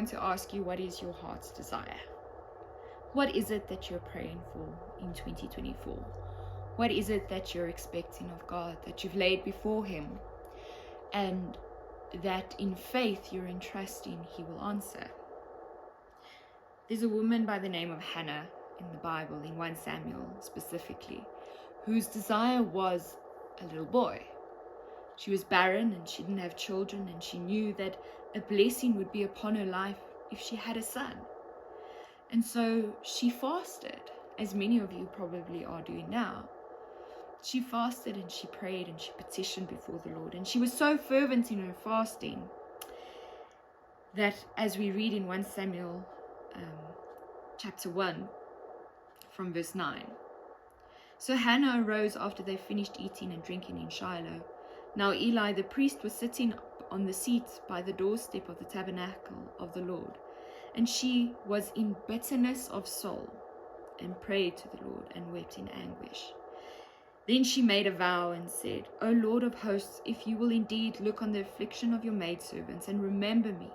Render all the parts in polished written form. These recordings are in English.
to ask you, what is your heart's desire? What is it that you're praying for in 2024? What is it that you're expecting of God, that you've laid before Him, and that in faith you're entrusting He will answer? There's a woman by the name of Hannah in the Bible, in 1 Samuel specifically, whose desire was a little boy. She was barren and she didn't have children, and she knew that a blessing would be upon her life if she had a son. And so she fasted, as many of you probably are doing now. She fasted and she prayed and she petitioned before the Lord. And she was so fervent in her fasting that, as we read in 1 Samuel chapter 1 from verse 9. So Hannah arose after they finished eating and drinking in Shiloh. Now Eli the priest was sitting on the seat by the doorstep of the tabernacle of the Lord. And she was in bitterness of soul, and prayed to the Lord, and wept in anguish. Then she made a vow and said, O Lord of hosts, if you will indeed look on the affliction of your maidservants, and remember me,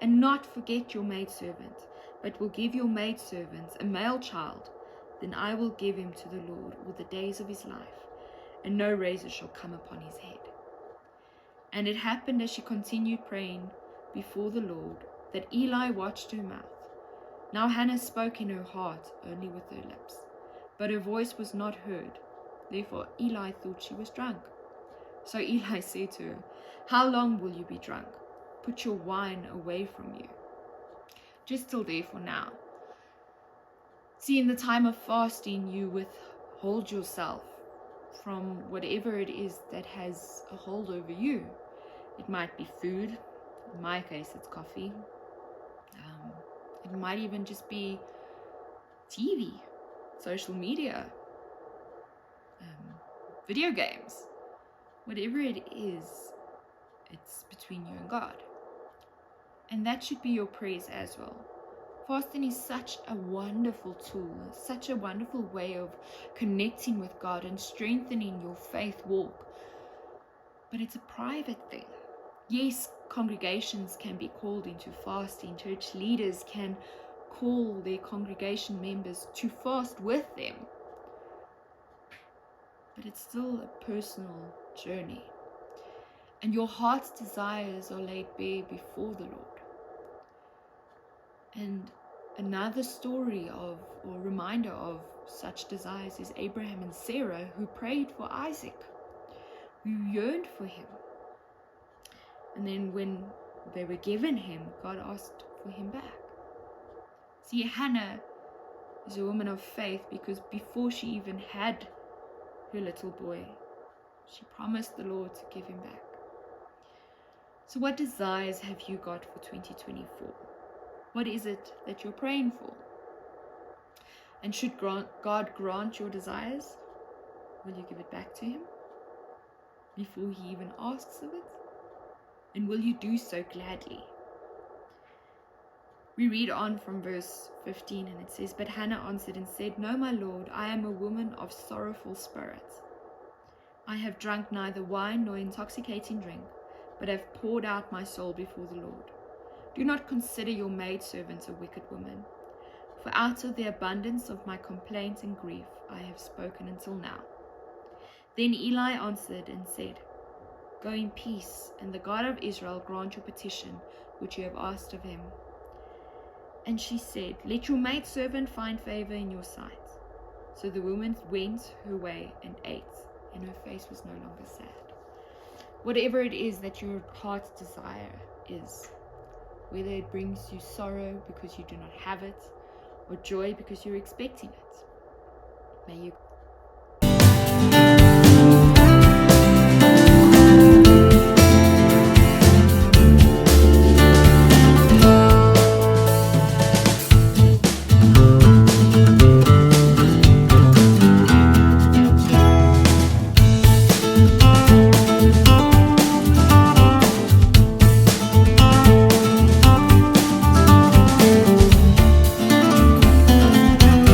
and not forget your maidservant, but will give your maidservants a male child, then I will give him to the Lord all the days of his life, and no razor shall come upon his head. And it happened, as she continued praying before the Lord, that Eli watched her mouth. Now Hannah spoke in her heart only with her lips, but her voice was not heard. Therefore Eli thought she was drunk. So Eli said to her, How long will you be drunk? Put your wine away from you. Just till therefore now. See, in the time of fasting, you withhold yourself from whatever it is that has a hold over you. It might be food. In my case, it's coffee. It might even just be TV, social media, video games. Whatever it is, it's between you and God. And that should be your prayers as well. Fasting is such a wonderful tool, such a wonderful way of connecting with God and strengthening your faith walk. But it's a private thing. Yes, congregations can be called into fasting. Church leaders can call their congregation members to fast with them. But it's still a personal journey. And your heart's desires are laid bare before the Lord. And another story of, or reminder of such desires, is Abraham and Sarah, who prayed for Isaac, who yearned for him. And then when they were given him, God asked for him back. See, Hannah is a woman of faith because before she even had her little boy, she promised the Lord to give him back. So what desires have you got for 2024? What is it that you're praying for? And should God grant your desires, will you give it back to him before he even asks of it? And will you do so gladly? We read on from verse 15, and it says, But Hannah answered and said, No, my Lord, I am a woman of sorrowful spirit. I have drunk neither wine nor intoxicating drink, but have poured out my soul before the Lord. Do not consider your maidservant a wicked woman, for out of the abundance of my complaint and grief I have spoken until now. Then Eli answered and said, Go in peace, and the God of Israel grant your petition which you have asked of him. And she said, Let your maidservant find favor in your sight. So the woman went her way and ate, and her face was no longer sad. Whatever it is that your heart's desire is, whether it brings you sorrow because you do not have it, or joy because you're expecting it, may you